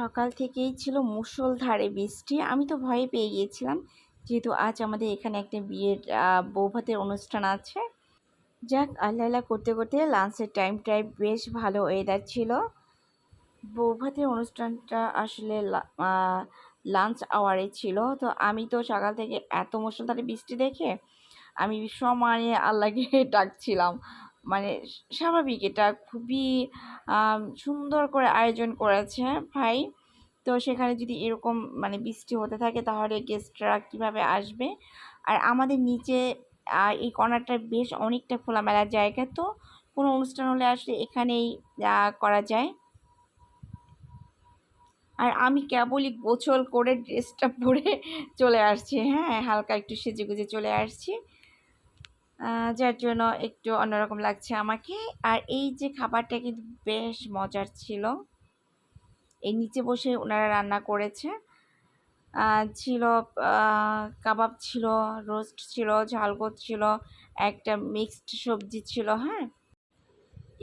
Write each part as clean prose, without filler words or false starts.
সকাল থেকেই ছিল মুষলধারে বৃষ্টি। আমি তো ভয়ে পেয়ে গিয়েছিলাম, যেহেতু আজ আমাদের এখানে একটা বিয়ের বৌভাতের অনুষ্ঠান আছে। যাক, আল্লাহ করতে করতে লাঞ্চের টাইমটাই বেশ ভালো ওয়েদার ছিল। বৌভাতের অনুষ্ঠানটা আসলে লাঞ্চ আওয়ারে ছিল। তো আমি তো সকাল থেকে এত মুষলধারে বৃষ্টি দেখে আমি সমানে আল্লাহকে ডাকছিলাম। মানে স্বাভাবিক, এটা খুবই সুন্দর করে আয়োজন করেছে ভাই। তো সেখানে যদি এরকম বৃষ্টি হতে থাকে তাহলে গেস্টরা কীভাবে আসবে? আর আমাদের নিচে এই কর্নারটা বেশ অনেকটা খোলামেলা জায়গা, তো কোনো অনুষ্ঠান হলে আসলে এখানেই করা যায়। আর আমি কেবলই গোছল করে ড্রেসটা পরে চলে আসছি, হ্যাঁ, হালকা একটু সেজেগুজে চলে আসছি, যার জন্য একটু অন্যরকম লাগছে আমাকে। আর এই যে খাবারটা কিন্তু বেশ মজার ছিল। এই নিচে বসে ওনারা রান্না করেছে। ছিল কাবাব ছিল, রোস্ট ছিল, ঝালগোট ছিল, একটা মিক্সড সবজি ছিল, হ্যাঁ,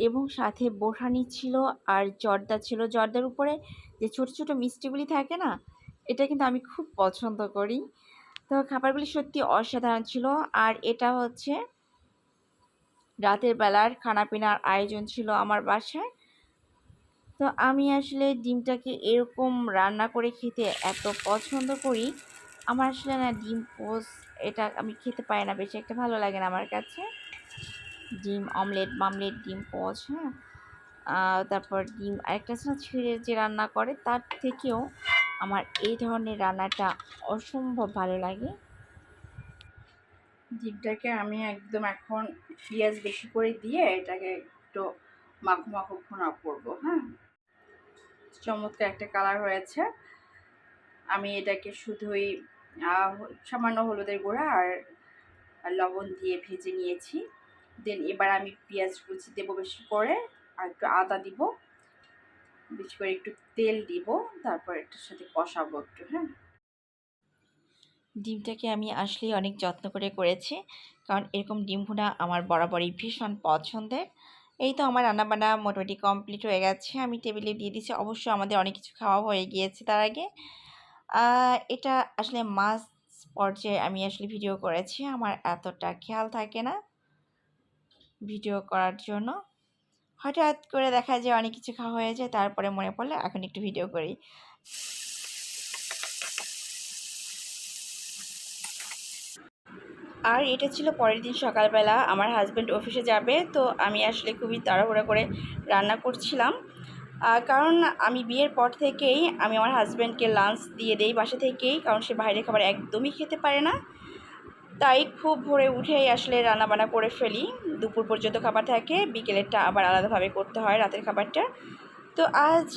এবং সাথে বোরহানি ছিল আর জর্দা ছিল। জর্দার উপরে যে ছোট ছোট মিষ্টিগুলি থাকে না, এটা কিন্তু আমি খুব পছন্দ করি। তো খাবারগুলি সত্যি অসাধারণ ছিল। আর এটা হচ্ছে রাতের বেলার খানাপিনার আয়োজন ছিল আমার বাসায়। তো আমি আসলে ডিমটাকে এরকম রান্না করে খেতে এত পছন্দ করি। আমার আসলে না ডিম পোস্ট এটা আমি খেতে পারি না, বেশি একটা ভালো লাগে না আমার কাছে। ডিম অমলেট, মামলেট, ডিম পোস্ট, হ্যাঁ, তারপর ডিম আরেকটা আছে না ছিঁড়ে যে রান্না করে, তার থেকেও আমার এই ধরনের রান্নাটা অসম্ভব ভালো লাগে। ডিমটাকে আমি একদম এখন পেঁয়াজ বেশি করে দিয়ে এটাকে একটু মাখো মাখো ভুনা করবো, হ্যাঁ। চমৎকার একটা কালার হয়েছে। আমি এটাকে শুধুই সামান্য হলুদের গুঁড়া আর লবণ দিয়ে ভেজে নিয়েছি। দেন এবার আমি পেঁয়াজ কুচি দেবো বেশি করে, আর একটু আদা দিব, বেশি করে একটু তেল দিব, তারপর এটার সাথে কষাবো একটু, হ্যাঁ। ডিমটাকে আমি আসলেই অনেক যত্ন করে করেছি, কারণ এরকম ডিম ভুনা আমার বরাবরই ভীষণ পছন্দের। এই তো আমার রান্নাবান্না মোটামুটি কমপ্লিট হয়ে গেছে, আমি টেবিলে দিয়ে দিচ্ছি। অবশ্য আমাদের অনেক কিছু খাওয়া হয়ে গিয়েছে তার আগে। এটা আসলে মাঝ পর্যায়ে আমি আসলে ভিডিও করেছি, আমার এতটা খেয়াল থাকে না ভিডিও করার জন্য। হঠাৎ করে দেখা যায় অনেক কিছু খাওয়া হয়ে যায়, তারপরে মনে পড়লে এখন একটু ভিডিও করি। আর এটা ছিল পরের দিন সকালবেলা, আমার হাজব্যান্ড অফিসে যাবে, তো আমি আসলে খুবই তাড়াহুড়া করে রান্না করছিলাম। কারণ আমি বিয়ের পর থেকেই আমি আমার হাজব্যান্ডকে লাঞ্চ দিয়ে দেই বাসা থেকেই, কারণ সে বাইরের খাবার একদমই খেতে পারে না। তাই খুব ভোরে উঠেই আসলে রান্নাবান্না করে ফেলি। দুপুর পর্যন্ত খাবার থাকে, বিকেলেরটা আবার আলাদাভাবে করতে হয়, রাতের খাবারটা। তো আজ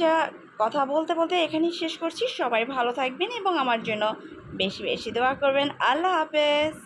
কথা বলতে বলতে এখানেই শেষ করছি। সবাই ভালো থাকবেন এবং আমার জন্য বেশি বেশি দোয়া করবেন। আল্লাহ হাফেজ।